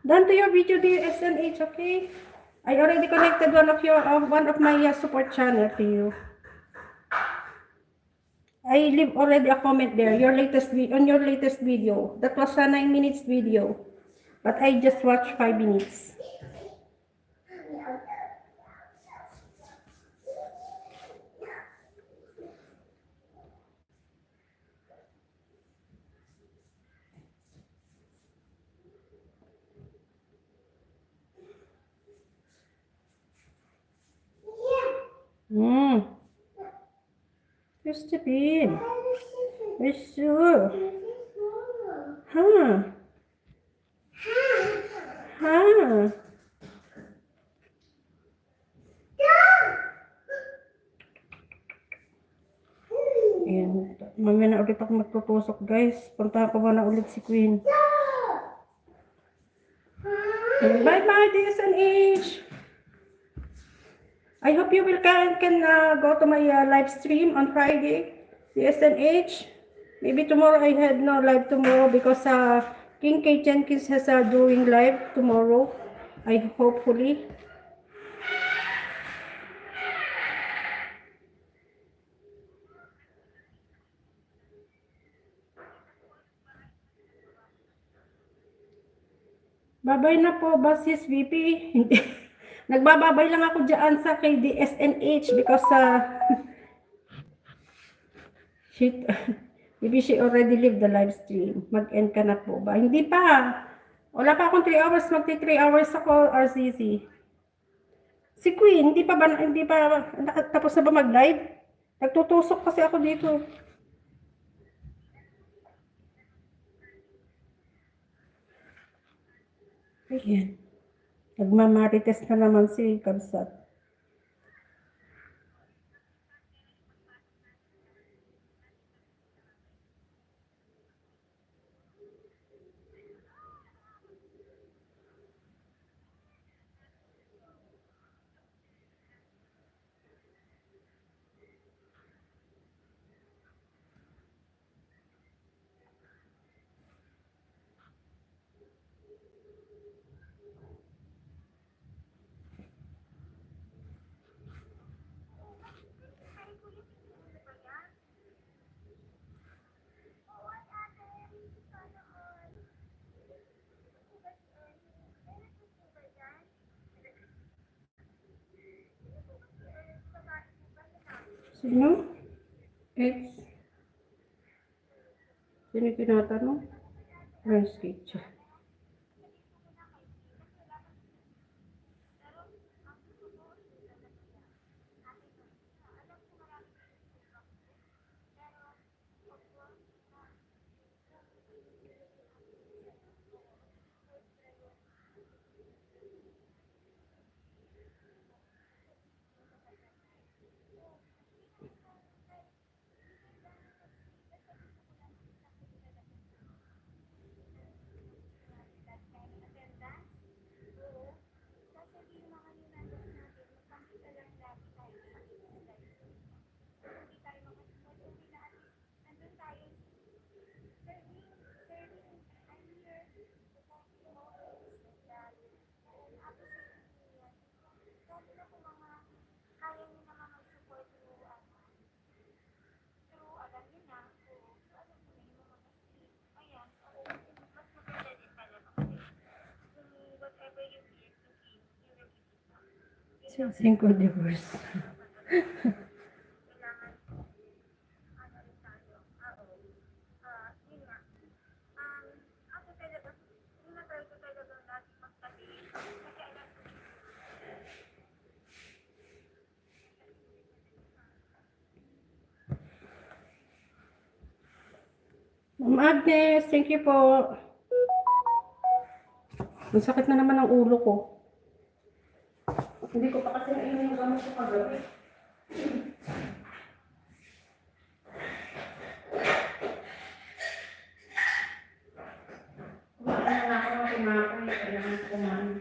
Done to your video, dear SNH, okay? I already connected one of my support channel to you. I leave already a comment there. On your latest video. That was a 9 minutes video, but I just watched 5 minutes. Christopine. Yes, sure. Huh? Huh? Ayan. Mamaya na ulit ako magtutusok, guys. Punta ko muna ulit si Queen. Bye-bye, DSNH! I hope you will can go to my live stream on Friday, DSNH. Maybe tomorrow I had no live tomorrow because King K. Jenkins has doing live tomorrow. I hopefully. Babay na po ba sis VP? Hindi. Nagbababay lang ako dyan sa kay DSNH because maybe she already leave the live stream. Mag-end ka na po ba? Hindi pa. Wala pa akong 3 hours. Magti 3 hours ako, RCC. Si Queen, hindi pa tapos na ba mag-live? Nagtutusok kasi ako dito. Ayan. Nagmamarites na naman si Kabsat. Sino? It's... Sino tinatanong? Friends Kitchen. Cinco divorce. Ma'am Agnes, thank you po. Masakit na naman ang ulo ko. Hindi ko pa kasi nainom yung gamot ko kagabi. Kumain na ako ng tinapay. Kailangan kumain.